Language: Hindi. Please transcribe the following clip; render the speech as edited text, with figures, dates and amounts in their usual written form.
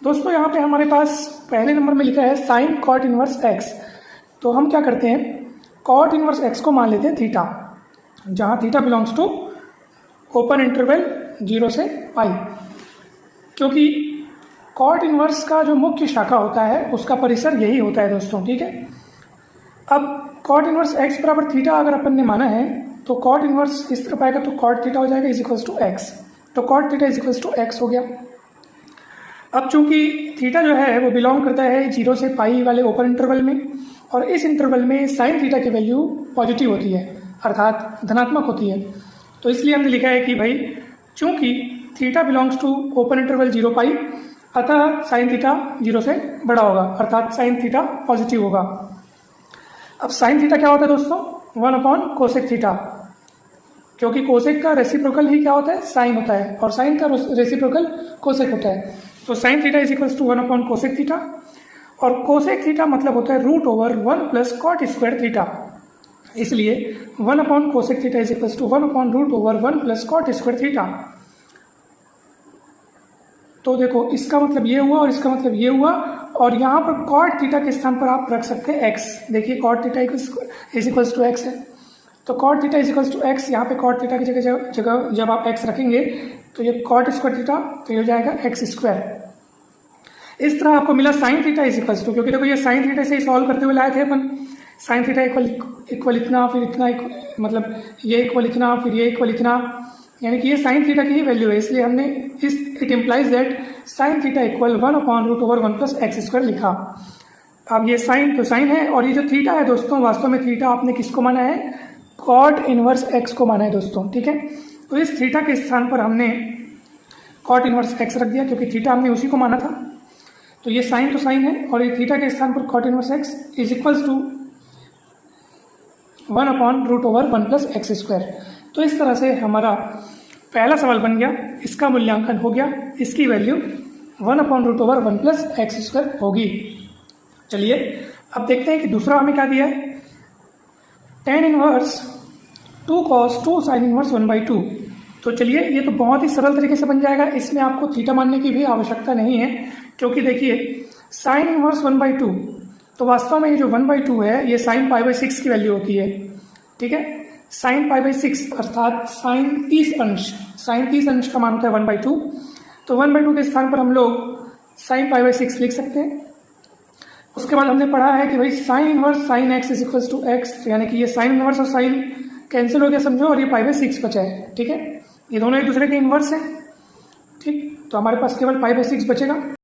दोस्तों यहाँ पे हमारे पास पहले नंबर में लिखा है साइन कॉट इनवर्स एक्स। तो हम क्या करते हैं, कॉट इनवर्स एक्स को मान लेते हैं थीटा, जहाँ theta belongs to open interval 0 से पाई, क्योंकि कॉट इनवर्स का जो मुख्य शाखा होता है उसका परिसर यही होता है दोस्तों। ठीक है, अब कॉट इनवर्स एक्स बराबर थीटा अगर अपन ने माना है तो कॉट इनवर्स इस तरफ आएगा तो कॉट थीटा हो जाएगा इज इक्वल्स टू एक्स। तो cot theta is equals to x हो गया। अब चूंकि थीटा जो है वो बिलोंग करता है 0 से पाई वाले ओपन इंटरवल में, और इस इंटरवल में साइन थीटा की वैल्यू पॉजिटिव होती है, अर्थात धनात्मक होती है। तो इसलिए हमने लिखा है कि भाई चूंकि theta belongs to open interval 0 pi, अतः साइन थीटा 0 से बड़ा होगा, अर्थात साइन थीटा पॉजिटिव होगा। अब साइन थीटा क्या होता है दोस्तों, 1 कोसेक थीटा, क्योंकि कोसेक का रेसिप्रोकल ही क्या होता है, साइन होता है, और साइन का रेसिप्रोकल कोसेक होता है। तो sine theta is equals to 1 cosec theta, और कोसेक थीटा मतलब होता है √1 प्लस कॉट स्क्वायर थीटा। इसलिए 1 cosec theta is equals to 1 plus cot square theta. तो देखो इसका मतलब ये हुआ और इसका मतलब ये हुआ, और यहाँ पर कॉट थीटा के स्थान पर आप रख सकते हैं एक्स। देखिए cot theta is equals to x है, तो cot theta is equals to x, यहाँ पे कॉट थीटा की जगह जब आप एक्स रखेंगे तो ये कॉट स्क्वायर थीटा तो ये हो जाएगा एक्स स्क्वायर। इस तरह आपको मिला sine theta is equals to, क्योंकि देखो ये साइन थीटा से ही सॉल्व करते हुए लाए थे अपन, साइन थीटा इक्वल इतना, फिर इतना मतलब ये इक्वल इतना, फिर ये इक्वल इतना, यानी कि ये साइन थीटा की ही वैल्यू है। इसलिए हमने it implies that sine theta equal 1/√1 plus x square लिखा। अब ये साइन तो साइन है, और ये जो थीटा है दोस्तों, वास्तव में थीटा आपने किसको माना है, कॉट इनवर्स एक्स को माना है दोस्तों। ठीक है, तो इस थीटा के स्थान पर हमने कॉट इनवर्स एक्स रख दिया, क्योंकि थीटा हमने उसी को माना था। तो ये साइन तो साइन है, और ये थीटा के स्थान पर cot inverse x is equals to 1/√1 plus x square. तो इस तरह से हमारा पहला सवाल बन गया, इसका मूल्यांकन हो गया, इसकी वैल्यू 1/√1 प्लस एक्स स्क्वायर होगी। चलिए अब देखते हैं कि दूसरा हमें क्या दिया है, tan inverse 2 cos 2 sin inverse 1/2। तो चलिए ये तो बहुत ही सरल तरीके से बन जाएगा, इसमें आपको थीटा मानने की भी आवश्यकता नहीं है, क्योंकि देखिए साइन इनवर्स 1/2, तो वास्तव में ये जो 1/2 है ये साइन π/6 की वैल्यू होती है। ठीक है, साइन π/6 अर्थात साइन 30 अंश, साइन 30 अंश का मान होता है 1/2। तो 1/2 के स्थान पर हम लोग साइन π/6 लिख सकते हैं। उसके बाद हमने पढ़ा है कि भाई sine inverse sine x is equals to x, यानी कि ये साइन इनवर्स और साइन कैंसिल हो गया समझो, और ये π/6 बचा है। ठीक है, ये दोनों एक दूसरे के इनवर्स हैं। ठीक, तो हमारे पास केवल π/6 बचेगा।